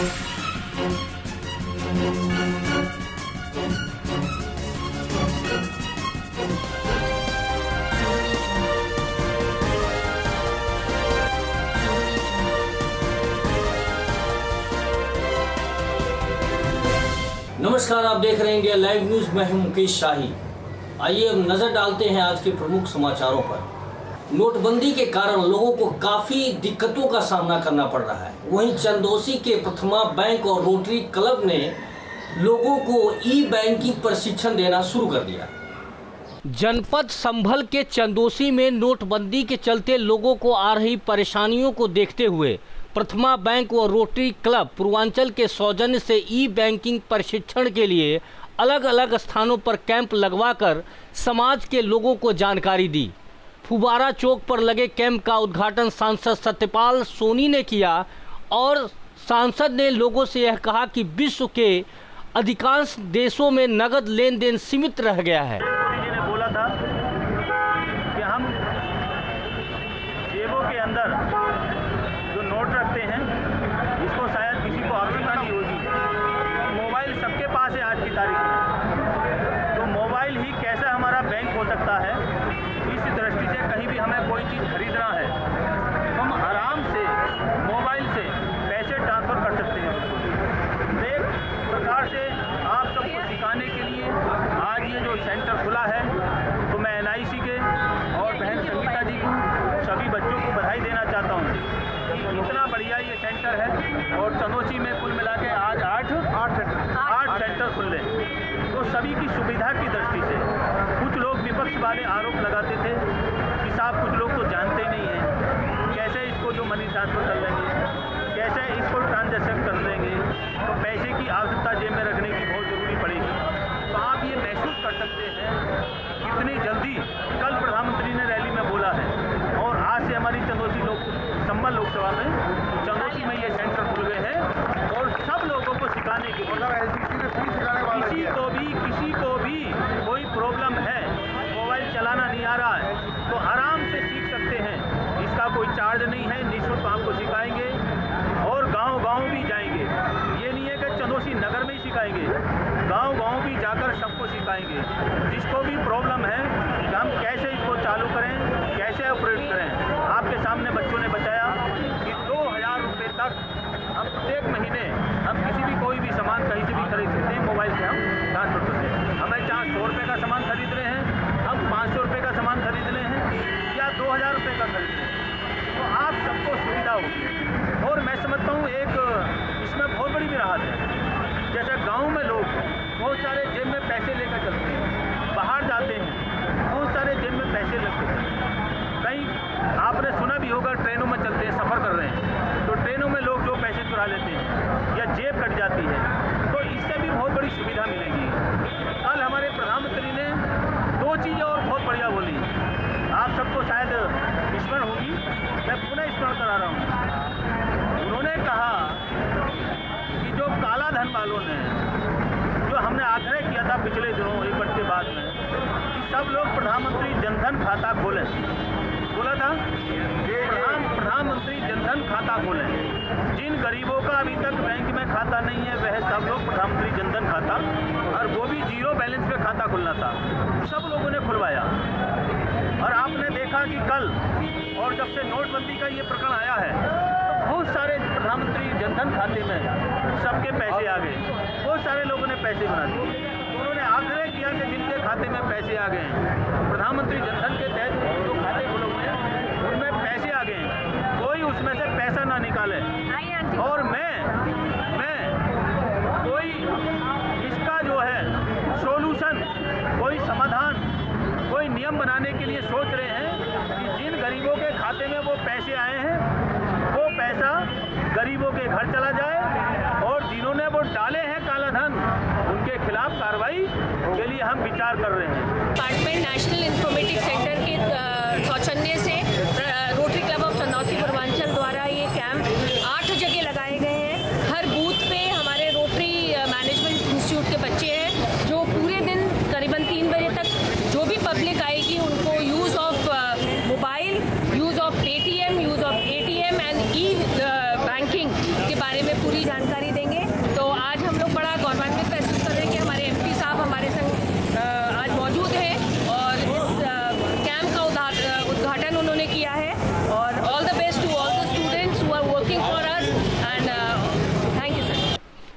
नमस्कार, आप देख रहे हैं इंडिया लाइव न्यूज। मैं हूं मुकेश शाही। आइए अब नजर डालते हैं आज के प्रमुख समाचारों पर। नोटबंदी के कारण लोगों को काफी दिक्कतों का सामना करना पड़ रहा है। वहीं चंदौसी के प्रथमा बैंक और रोटरी क्लब ने लोगों को ई बैंकिंग प्रशिक्षण देना शुरू कर दिया। जनपद संभल के चंदौसी में नोटबंदी के चलते लोगों को आ रही परेशानियों को देखते हुए प्रथमा बैंक और रोटरी क्लब पूर्वांचल के सौजन्य से ई बैंकिंग प्रशिक्षण के लिए अलग अलग स्थानों पर कैंप लगवाकर समाज के लोगों को जानकारी दी। फुबारा चौक पर लगे कैंप का उद्घाटन सांसद सत्यपाल सोनी ने किया और सांसद ने लोगों से यह कहा कि विश्व के अधिकांश देशों में नगद लेन देन सीमित रह गया है। मोदी जी ने बोला था कि हम जेबों के अंदर जो नोट रखते हैं इसको शायद किसी को आवश्यकता नहीं होगी। मोबाइल सबके पास है आज की तारीख में, तो मोबाइल ही कैसा हमारा बैंक हो सकता है। इस दृष्टि से कहीं भी हमें कोई चीज़ खरीदना है तो हम आराम से मोबाइल से पैसे ट्रांसफ़र कर सकते हैं। तो एक प्रकार से आप सबको सिखाने के लिए आज ये जो सेंटर खुला है, तो मैं NIC के और बहन संगीता जी को सभी बच्चों को बधाई देना चाहता हूँ कि इतना बढ़िया ये सेंटर है। और चंदौसी में कुल मिला के आज आठ सेंटर खुल रहे हैं। तो सभी की सुविधा की दृष्टि से कुछ लोग विपक्ष वाले आरोप लगाते थे कि साहब कुछ लोग तो जानते ही नहीं हैं, कैसे इसको जो मनी ट्रांसफ़र कर लेंगे, कैसे इसको ट्रांजेक्शन कर लेंगे, तो पैसे की आवश्यकता जेब में रखने की बहुत ज़रूरी पड़ेगी। तो आप ये महसूस कर सकते हैं कितनी जल्दी कल प्रधानमंत्री ने रैली में बोला है और आज से हमारी चंदौसी संभल लोकसभा में चंदौसी में ये सेंटर खुल गए हैं और सब लोगों को सिखाने के लिए किसी को भी कोई प्रॉब्लम है, मोबाइल चलाना नहीं आ रहा है तो आराम से सीख सकते हैं। इसका कोई चार्ज नहीं है, निःशुल्क आपको सिखाएंगे और गांव-गांव भी जाएंगे। ये नहीं है कि चंदौसी नगर में ही सिखाएंगे, गांव-गांव भी जाकर सबको सिखाएंगे। जिसको भी प्रॉब्लम है कि हम कैसे इसको चालू करें, कैसे ऑपरेट करें। आपके सामने बच्चों ने बताया कि 2000 रुपये तक हम प्रत्येक महीने हम किसी भी कोई भी सामान कहीं से भी खरीद सकते हैं, मोबाइल से हम ट्रांसफर करते हैं। हमें चाहे 100 रुपये का सामान खरीद रहे हैं, हम 500 रुपये का सामान खरीद रहे हैं या 2000 रुपये का खरीद रहे हैं, तो आप सबको सुविधा होगी। और मैं समझता हूँ एक इसमें बहुत बड़ी भी राहत है। जैसे गांव में लोग बहुत सारे जेब में पैसे लेकर चलते हैं, बाहर जाते हैं, बहुत सारे जेब में पैसे लगते हैं। कहीं आपने सुना भी होगा ट्रेनों में चलते हैं, सफ़र कर रहे हैं तो ट्रेनों में लोग जो पैसे चुरा लेते हैं या जेब कट जाती है, तो इससे भी बहुत बड़ी सुविधा मिलेगी। कल हमारे प्रधानमंत्री ने 2 चीज़ें और बहुत बढ़िया बोली, आप सबको शायद स्मरण होगी, मैं पुनः स्मरण करा रहा हूँ। उन्होंने कहा कि जो काला धन वालों ने, जो हमने आग्रह किया था पिछले दिनों 1 वर्ष के बाद में, कि सब लोग प्रधानमंत्री जनधन खाता खोलें, बोला था प्रधानमंत्री जनधन खाता खोलें। जिन गरीबों का अभी तक बैंक में खाता नहीं है वह सब लोग प्रधानमंत्री जनधन खाता, और वो भी 0 बैलेंस पे खाता खुलना था, सब लोगों ने खुलवाया। और आपने देखा कि कल और जब से नोटबंदी का ये प्रकरण आया है तो बहुत सारे प्रधानमंत्री जनधन खाते में सबके पैसे आ गए, बहुत सारे लोगों ने पैसे बना दिए। तो उन्होंने आग्रह किया कि जिनके खाते में पैसे आ गए हैं, प्रधानमंत्री जनधन के तहत जो खाते खुले हुए हैं उनमें पैसे आ गए हैं, कोई उसमें से पैसा ना निकाले। और मैं कोई इसका जो है सोल्यूशन, कोई समाधान, कोई नियम बनाने के लिए सोच रहे हैं कि जिन गरीबों के खाते में वो पैसे आए हैं वो पैसा गरीबों के घर चला जाए, और जिन्होंने वो डाले हैं काला धन उनके खिलाफ कार्रवाई के लिए हम विचार कर रहे हैं। डिपार्टमेंट नेशनल इंफॉर्मेटिक्स सेंटर के सौजन्य से rotary club of Chandausi Purvanchal द्वारा ये कैंप 8 जगह लगाए गए हैं। हर बूथ पे हमारे रोटरी मैनेजमेंट इंस्टीट्यूट के बच्चे हैं जो पूरे दिन करीबन 3 बजे तक जो भी पब्लिक आएगी उनको use of mobile, use of Paytm, use of ATM and E banking के बारे में पूरी जानकारी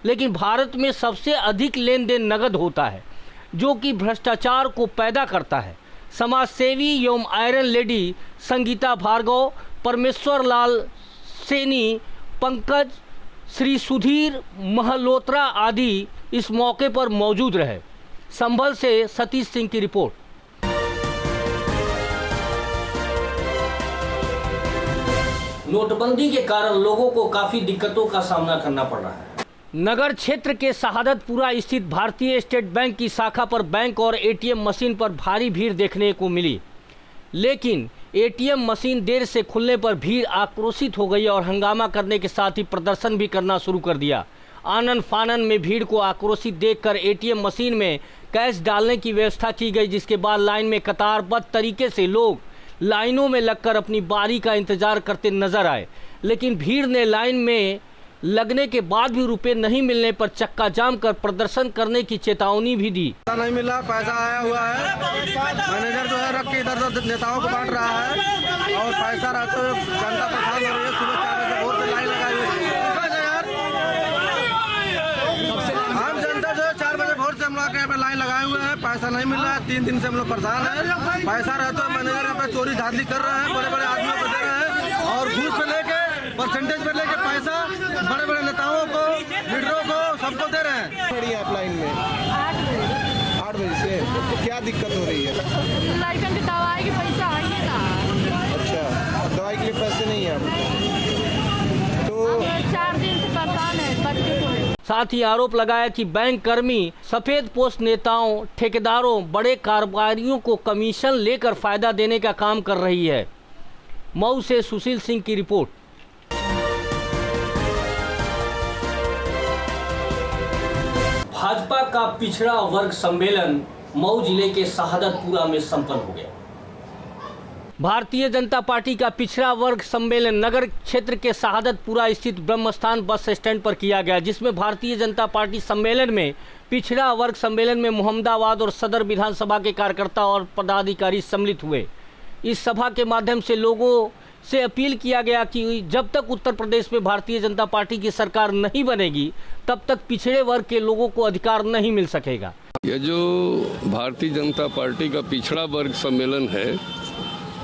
लेकिन भारत में सबसे अधिक लेन देन नगद होता है, जो कि भ्रष्टाचार को पैदा करता है। समाज सेवी एवं आयरन लेडी संगीता भार्गव, परमेश्वर लाल सैनी, पंकज, श्री सुधीर महलोत्रा आदि इस मौके पर मौजूद रहे। संभल से सतीश सिंह की रिपोर्ट। नोटबंदी के कारण लोगों को काफी दिक्कतों का सामना करना पड़ रहा है। नगर क्षेत्र के शहादतपुरा स्थित भारतीय स्टेट बैंक की शाखा पर बैंक और एटीएम मशीन पर भारी भीड़ देखने को मिली, लेकिन एटीएम मशीन देर से खुलने पर भीड़ आक्रोशित हो गई और हंगामा करने के साथ ही प्रदर्शन भी करना शुरू कर दिया। आनन फानन में भीड़ को आक्रोशित देखकर एटीएम मशीन में कैश डालने की व्यवस्था की गई, जिसके बाद लाइन में कतारबद्ध तरीके से लोग लाइनों में लगकर अपनी बारी का इंतजार करते नजर आए। लेकिन भीड़ ने लाइन में लगने के बाद भी रुपए नहीं मिलने पर चक्का जाम कर प्रदर्शन करने की चेतावनी भी दी। नहीं मिला, पैसा आया हुआ है, मैनेजर जो है रख के इधर उधर नेताओं को बांट रहा है और पैसा रहते हुए जनता परेशान हो रही है। सुबह 4 बजे वोट पे लाइन लगाई हुई है। आम जनता जो है 4 बजे वोट से हम लोग यहाँ पे लाइन लगाए हुए हैं, पैसा नहीं मिल रहा है। 3 दिन से हम लोग परेशान है। पैसा रहते हुए मैनेजर यहाँ पे चोरी धांधली कर रहे हैं, बड़े बड़े आदमियों को दे रहे हैं और घूस पे लेके परसेंटेज पे लेके पैसा बड़े बड़े नेताओं को, लीडरों को, सबको दे रहे हैं। खड़ी है आप लाइन में 8 बजे से, तो क्या दिक्कत हो रही है? लाइकन की दवाई के पैसा आइए ना। अच्छा, दवाई के लिए पैसे नहीं है तो 4 दिन से परेशान है बच्चे को। साथ ही आरोप लगाया कि बैंक कर्मी सफेद पोस्ट नेताओं, ठेकेदारों, बड़े कारोबारियों को कमीशन लेकर फायदा देने का काम कर रही है। मऊ से सुशील सिंह की रिपोर्ट। भाजपा का पिछड़ा वर्ग सम्मेलन मऊ जिले के शहादतपुरा में संपन्न हो गया। भारतीय जनता पार्टी का पिछड़ा वर्ग सम्मेलन नगर क्षेत्र के शहादतपुरा स्थित ब्रह्मस्थान बस स्टैंड पर किया गया, जिसमें भारतीय जनता पार्टी सम्मेलन में पिछड़ा वर्ग सम्मेलन में मोहम्मदाबाद और सदर विधानसभा के कार्यकर्ता और पदाधिकारी सम्मिलित हुए। इस सभा के माध्यम से लोगों से अपील किया गया कि जब तक उत्तर प्रदेश में भारतीय जनता पार्टी की सरकार नहीं बनेगी, तब तक पिछड़े वर्ग के लोगों को अधिकार नहीं मिल सकेगा। यह जो भारतीय जनता पार्टी का पिछड़ा वर्ग सम्मेलन है,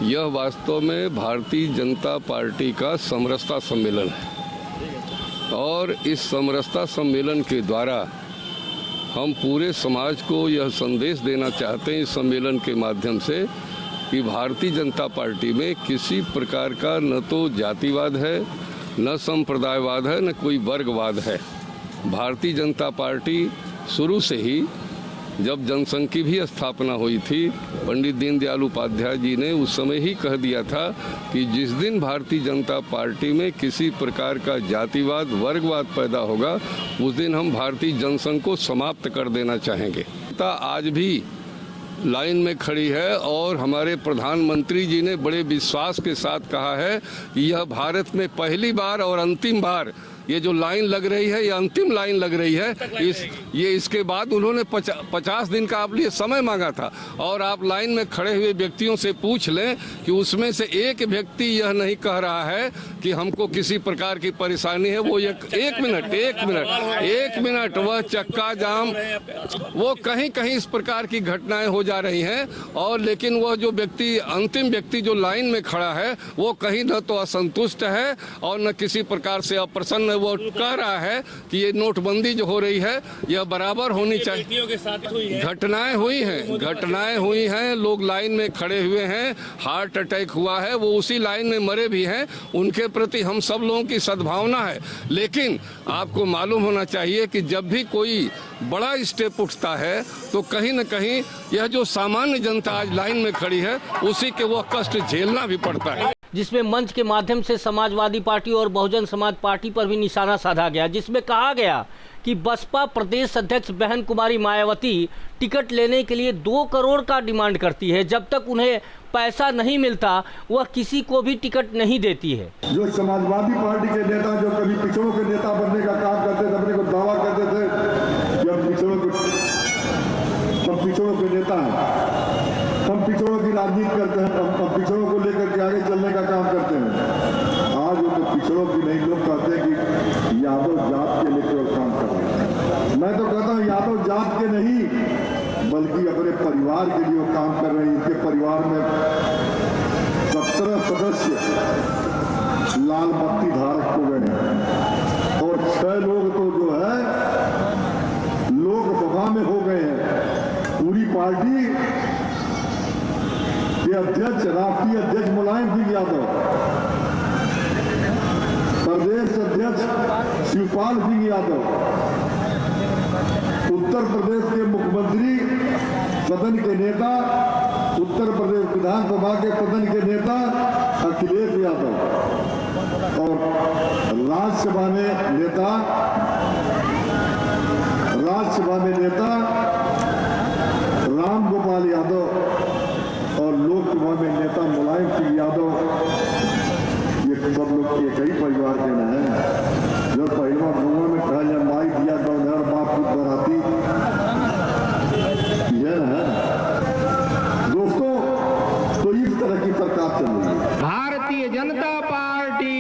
यह वास्तव में भारतीय जनता पार्टी का समरसता सम्मेलन है और इस समरसता सम्मेलन के द्वारा हम पूरे समाज को यह संदेश देना चाहते हैं इस सम्मेलन के माध्यम से कि भारतीय जनता पार्टी में किसी प्रकार का न तो जातिवाद है, न संप्रदायवाद है, न कोई वर्गवाद है। भारतीय जनता पार्टी शुरू से ही, जब जनसंघ की भी स्थापना हुई थी, पंडित दीनदयाल उपाध्याय जी ने उस समय ही कह दिया था कि जिस दिन भारतीय जनता पार्टी में किसी प्रकार का जातिवाद, वर्गवाद पैदा होगा, उस दिन हम भारतीय जनसंघ को समाप्त कर देना चाहेंगे। आज भी लाइन में खड़ी है और हमारे प्रधानमंत्री जी ने बड़े विश्वास के साथ कहा है कि यह भारत में पहली बार और अंतिम बार ये जो लाइन लग रही है, ये अंतिम लाइन लग रही है। इसके बाद उन्होंने 50 दिन का आप लिए समय मांगा था और आप लाइन में खड़े हुए व्यक्तियों से पूछ लें कि उसमें से एक व्यक्ति यह नहीं कह रहा है कि हमको किसी प्रकार की परेशानी है। वो एक मिनट वह चक्का जाम, वो कहीं कहीं इस प्रकार की घटनाएं हो जा रही हैं और लेकिन वह जो व्यक्ति, अंतिम व्यक्ति जो लाइन में खड़ा है, वो कहीं न तो असंतुष्ट है और न किसी प्रकार से अप्रसन्न। वो कह रहा है कि ये नोटबंदी जो हो रही है यह बराबर होनी चाहिए। घटनाएं हुई हैं, लोग लाइन में खड़े हुए हैं, हार्ट अटैक हुआ है, वो उसी लाइन में मरे भी हैं, उनके प्रति हम सब लोगों की सद्भावना है। लेकिन आपको मालूम होना चाहिए कि जब भी कोई बड़ा स्टेप उठता है तो कहीं न कहीं यह जो सामान्य जनता आज लाइन में खड़ी है, उसी के वो कष्ट झेलना भी पड़ता है। जिसमें मंच के माध्यम से समाजवादी पार्टी और बहुजन समाज पार्टी पर भी निशाना साधा गया, जिसमें कहा गया कि बसपा प्रदेश अध्यक्ष बहन कुमारी मायावती टिकट लेने के लिए 2 करोड़ का डिमांड करती है। जब तक उन्हें पैसा नहीं मिलता वह किसी को भी टिकट नहीं देती है। जो समाजवादी पार्टी के नेता जो कभी पिछड़ों के नेता बनने का काम करते थे, अपने को दावा करते थे कि हम पिछड़ों के नेता हैं, हम पिछड़ों की राजनीति करते हैं, हम पिछड़ों को लेकर के आगे चलने का काम करते हैं। आज वो तो पिछड़ों की नहीं, लोग कहते हैं कि यादव जात के लेकर काम कर रहे हैं। मैं तो कहता हूँ यादव जात के नहीं बल्कि अपने परिवार के लिए वो काम कर रहे हैं। इनके परिवार में 17 सदस्य लाल बत्ती धारक हो गए हैं और 6 लोग तो जो है लोकसभा में हो गए हैं। पूरी पार्टी के अध्यक्ष, राष्ट्रीय अध्यक्ष मुलायम सिंह यादव, प्रदेश अध्यक्ष शिवपाल सिंह यादव, उत्तर प्रदेश के मुख्यमंत्री, सदन के नेता, उत्तर प्रदेश विधानसभा के सदन के नेता अखिलेश यादव और राज्यसभा में नेता राम गोपाल यादव और लोकसभा में नेता मुलायम सिंह यादव, ये सब लोग एक ही परिवार के न हैं। जब पहलवा गुआ में कहा जाए माई दिया गौधर बाप खुद बराती, यह है दोस्तों। तो इस तरह की सरकार चल रही है भारतीय जनता पार्टी।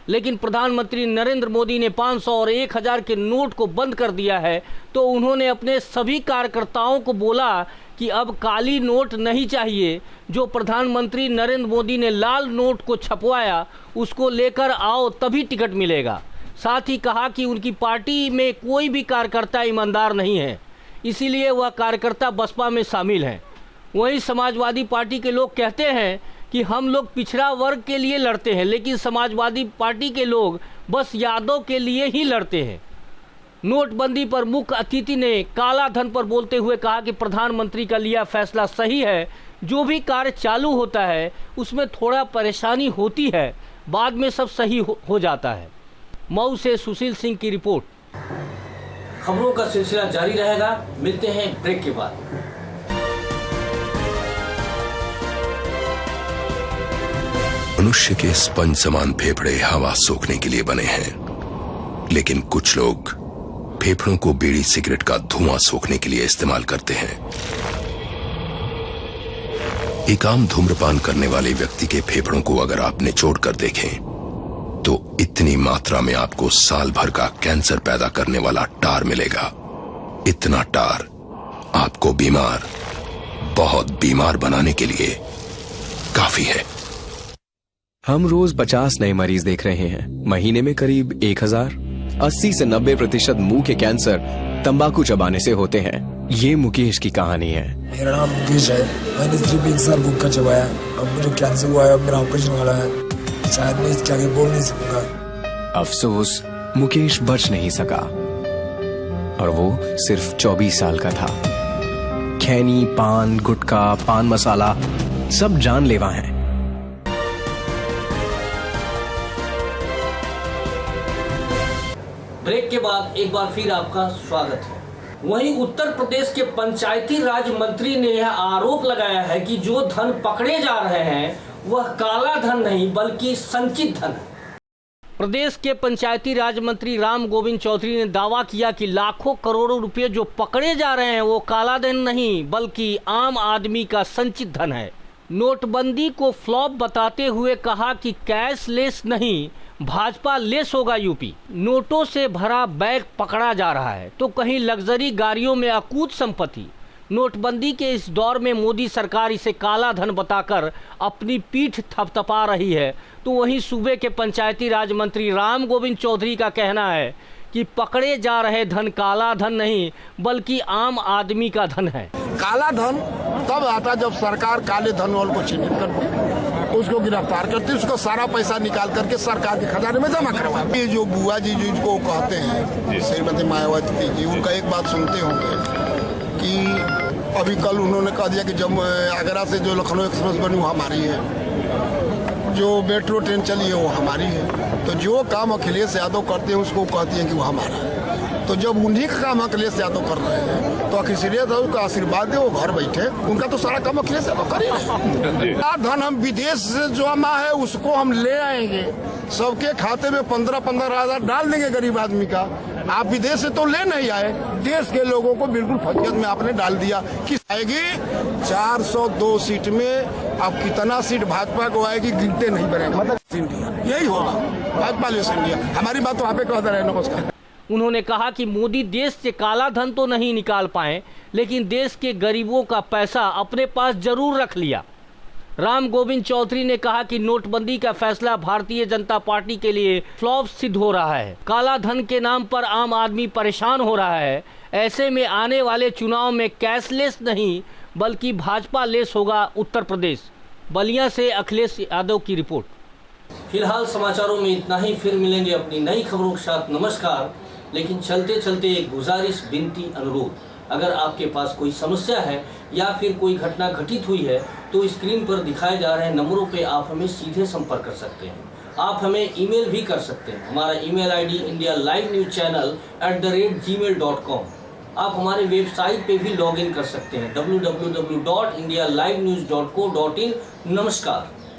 लेकिन प्रधानमंत्री नरेंद्र मोदी ने 500 और 1000 के नोट को बंद कर दिया है, तो उन्होंने अपने सभी कार्यकर्ताओं को बोला कि अब काली नोट नहीं चाहिए। जो प्रधानमंत्री नरेंद्र मोदी ने लाल नोट को छपवाया उसको लेकर आओ तभी टिकट मिलेगा। साथ ही कहा कि उनकी पार्टी में कोई भी कार्यकर्ता ईमानदार नहीं है, इसीलिए वह कार्यकर्ता बसपा में शामिल हैं। वहीं समाजवादी पार्टी के लोग कहते हैं कि हम लोग पिछड़ा वर्ग के लिए लड़ते हैं, लेकिन समाजवादी पार्टी के लोग बस यादव के लिए ही लड़ते हैं। नोटबंदी पर मुख्य अतिथि ने काला धन पर बोलते हुए कहा कि प्रधानमंत्री का लिया फैसला सही है। जो भी कार्य चालू होता है उसमें थोड़ा परेशानी होती है, बाद में सब सही हो जाता है। मऊ से सुशील सिंह की रिपोर्ट। खबरों का सिलसिला जारी रहेगा, मिलते हैं ब्रेक के बाद। मनुष्य के स्पंज समान फेफड़े हवा सोखने के लिए बने हैं, लेकिन कुछ लोग फेफड़ों को बीड़ी सिगरेट का धुआं सोखने के लिए इस्तेमाल करते हैं। एक आम धूम्रपान करने वाले व्यक्ति के फेफड़ों को अगर आप निचोड़ कर देखें तो इतनी मात्रा में आपको साल भर का कैंसर पैदा करने वाला टार मिलेगा। इतना टार आपको बीमार, बहुत बीमार बनाने के लिए काफी है। हम रोज 50 नए मरीज देख रहे हैं, महीने में करीब 1000। 80 से 90% मुंह के कैंसर तंबाकू चबाने से होते हैं। ये मुकेश की कहानी है। मेरा नाम मुकेश है। मैंने सिर्फ 1 साल गुटखा चबाया, अब मुझे कैंसर हुआ है, मेरा ऑपरेशन वाला है। शायद मैं इसके आगे बोल नहीं सकूंगा। अफसोस, मुकेश बच नहीं सका और वो सिर्फ 24 साल का था। खैनी, पान, गुटखा, पान मसाला सब जानलेवा हैं। ब्रेक के बाद एक बार फिर आपका स्वागत है। वहीं उत्तर प्रदेश के पंचायती राज मंत्री ने यह आरोप लगाया है कि जो धन पकड़े जा रहे हैं वह काला धन नहीं बल्कि संचित धन है। प्रदेश के पंचायती राज मंत्री राम गोविंद चौधरी ने दावा किया कि लाखों करोड़ों रुपए जो पकड़े जा रहे हैं वो काला धन नहीं बल्कि आम आदमी का संचित धन है। नोटबंदी को फ्लॉप बताते हुए कहा कि कैशलेस नहीं, भाजपा लेस होगा यूपी। नोटों से भरा बैग पकड़ा जा रहा है तो कहीं लग्जरी गाड़ियों में अकूत संपत्ति। नोटबंदी के इस दौर में मोदी सरकार इसे काला धन बताकर अपनी पीठ थपथपा रही है, तो वहीं सूबे के पंचायती राज मंत्री राम गोविंद चौधरी का कहना है कि पकड़े जा रहे धन काला धन नहीं बल्कि आम आदमी का धन है। काला धन तब आता जब सरकार काले धन वालों को चिन्हित कर उसको गिरफ्तार करती, उसको सारा पैसा निकाल करके सरकार के खजाने में जमा करवा। ये जो बुआ जी जिनको कहते हैं श्रीमती मायावती जी, उनका एक बात सुनते होंगे कि अभी कल उन्होंने कह दिया कि जब आगरा से जो लखनऊ एक्सप्रेस बनी वो हमारी है, जो मेट्रो ट्रेन चली है वो हमारी है। तो जो काम अखिलेश यादव करते हैं उसको कहती हैं कि वो हमारा है। तो जब उन्हीं का काम अखिलेश यादव कर रहे हैं तो अखिलेश यादव का आशीर्वाद है, वो घर बैठे, उनका तो सारा काम अखिलेश यादव कर ही रहे हैं। धन हम विदेश से जमा है उसको हम ले आएंगे, सबके खाते में 15-15 हज़ार डाल देंगे गरीब आदमी का। आप विदेश से तो ले नहीं आए, देश के लोगों को बिल्कुल फजीयत में आपने डाल दिया। किस आएगी 402 सीट में, अब कितना सीट भाजपा को आएगी गिनते नहीं बनेगा। मतलब यही होगा, भाजपा ले इंडिया। हमारी बात वहाँ पे कहते रहे। नमस्कार। उन्होंने कहा कि मोदी देश से काला धन तो नहीं निकाल पाए, लेकिन देश के गरीबों का पैसा अपने पास जरूर रख लिया। राम गोविंद चौधरी ने कहा कि नोटबंदी का फैसला भारतीय जनता पार्टी के लिए फ्लॉप सिद्ध हो रहा है। काला धन के नाम पर आम आदमी परेशान हो रहा है। ऐसे में आने वाले चुनाव में कैशलेस नहीं बल्कि भाजपा लेस होगा उत्तर प्रदेश। बलिया से अखिलेश यादव की रिपोर्ट। फिलहाल समाचारों में इतना ही, फिर मिलेंगे अपनी नई खबरों के साथ। नमस्कार। लेकिन चलते चलते एक गुजारिश, विनती, अनुरोध, अगर आपके पास कोई समस्या है या फिर कोई घटना घटित हुई है तो स्क्रीन पर दिखाए जा रहे नंबरों पे आप हमें सीधे संपर्क कर सकते हैं। आप हमें ईमेल भी कर सकते हैं। हमारा ईमेल आईडी indialivenewschannel@gmail.com। आप हमारे वेबसाइट पे भी लॉगिन कर सकते हैं www.indialivenews.co.in। नमस्कार।